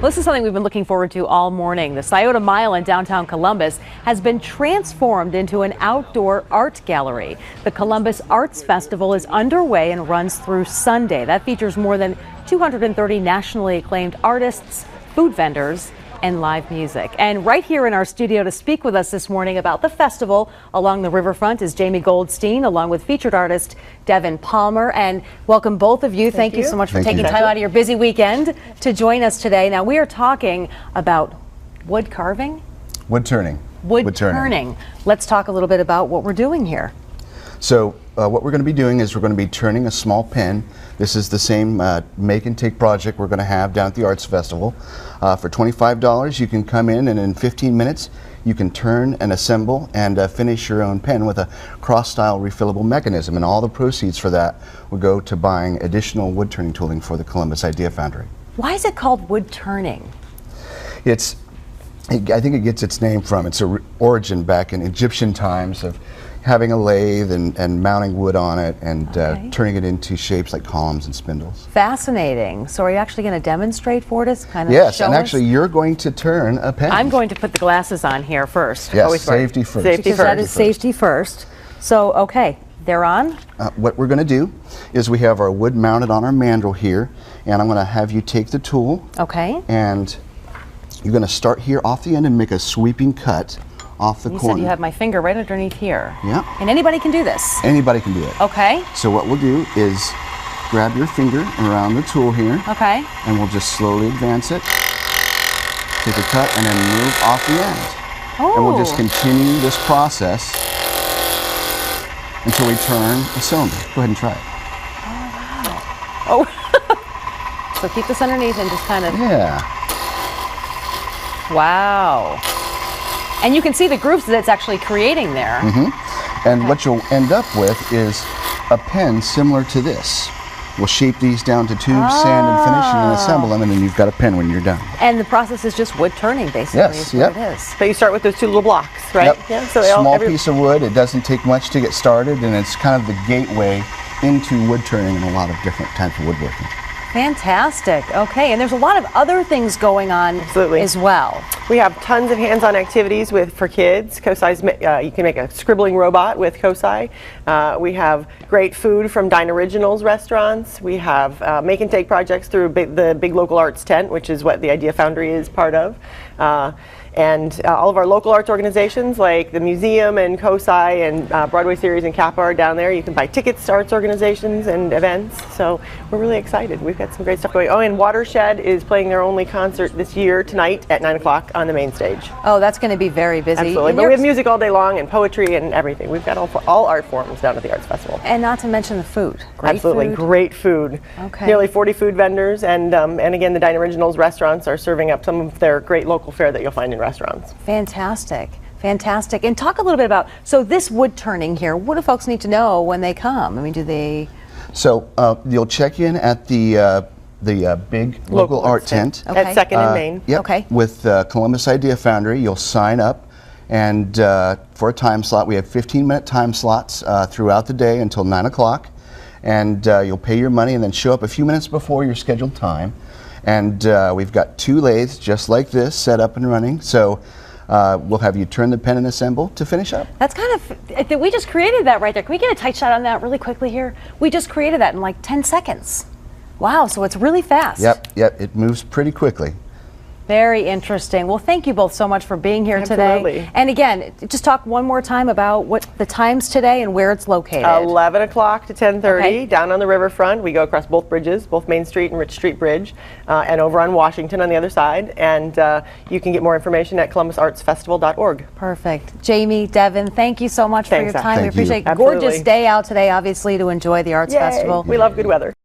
Well, this is something we've been looking forward to all morning. The Scioto Mile in downtown Columbus has been transformed into an outdoor art gallery. The Columbus Arts Festival is underway and runs through Sunday. That features more than 230 nationally acclaimed artists, food vendors, and live music. And right here in our studio to speak with us this morning about the festival along the riverfront is Jamie Goldstein, along with featured artist Devin Palmer. And welcome both of you. Thank you so much for taking time out of your busy weekend to join us today. Now we are talking about wood carving? Wood turning. Wood turning. Let's talk a little bit about what we're doing here. So what we're going to be doing is we're going to be turning a small pen. This is the same make and take project we're going to have down at the Arts Festival. For $25 you can come in and in 15 minutes you can turn and assemble and finish your own pen with a cross-style refillable mechanism, and all the proceeds for that will go to buying additional wood turning tooling for the Columbus Idea Foundry. Why is it called wood turning? I think it gets its name from its origin back in Egyptian times of having a lathe and mounting wood on it and turning it into shapes like columns and spindles. Fascinating. So are you actually going to demonstrate for us? Yes, and actually you're going to turn a pen. I'm going to put the glasses on here first. Yes, safety first. Safety first. That is safety first. So, okay, they're on. What we're going to do is we have our wood mounted on our mandrel here, and I'm going to have you take the tool. Okay. And you're going to start here off the end and make a sweeping cut off the corner. You said you have my finger right underneath here. Yeah. And anybody can do this? Anybody can do it. Okay. So what we'll do is grab your finger around the tool here. Okay. And we'll just slowly advance it. Take a cut and then move off the end. Oh. And we'll just continue this process until we turn a cylinder. Go ahead and try it. Oh, wow. Oh. So keep this underneath and just kind of... Yeah. Wow. And you can see the grooves that it's actually creating there. Mm-hmm. And what you'll end up with is a pen similar to this. We'll shape these down to tube, sand, and finish, and then assemble them, and then you've got a pen when you're done. And the process is just wood turning, basically. Yes, is what it is. So you start with those two little blocks, right? Yep. Yeah. So small piece of wood. It doesn't take much to get started, and it's kind of the gateway into wood turning and a lot of different types of woodworking. Fantastic. Okay, and there's a lot of other things going on as well. We have tons of hands-on activities for kids. Kosai's, you can make a scribbling robot with Kosai. We have great food from Dine Originals restaurants. We have make and take projects through the big local arts tent, which is what the Idea Foundry is part of. And all of our local arts organizations like the museum and Kosai and Broadway Series and Kappa are down there. You can buy tickets to arts organizations and events. So we're really excited. We've got some great stuff going. Oh, and Watershed is playing their only concert this year tonight at 9 o'clock on the main stage. Oh, that's going to be very busy. Absolutely. But we have music all day long and poetry and everything. We've got all art forms down at the Arts Festival. And not to mention the food. Great Absolutely. Food. Great food. Okay. Nearly 40 food vendors, and again, the Dine Originals restaurants are serving up some of their great local fare that you'll find in restaurants. Fantastic. Fantastic. And talk a little bit about, so this wood turning here, what do folks need to know when they come? I mean, do they... So you'll check in at the big local art tent. Okay. At 2nd and Main. Yep. Okay. With Columbus Idea Foundry. You'll sign up, and for a time slot, we have 15-minute time slots throughout the day until 9 o'clock. And you'll pay your money and then show up a few minutes before your scheduled time. And we've got 2 lathes just like this set up and running. So we'll have you turn the pen and assemble to finish up. That's kind of, we just created that right there. Can we get a tight shot on that really quickly here? We just created that in like 10 seconds. Wow, so it's really fast. Yep, it moves pretty quickly. Very interesting. Well, thank you both so much for being here today. And again, just talk one more time about what the times today and where it's located. 11 o'clock to 10:30 down on the riverfront. We go across both bridges, both Main Street and Rich Street Bridge, and over on Washington on the other side. And you can get more information at columbusartsfestival.org. Perfect. Jamie, Devin, thank you so much for your time. We appreciate a gorgeous day out today, obviously, to enjoy the Arts Festival. We love good weather.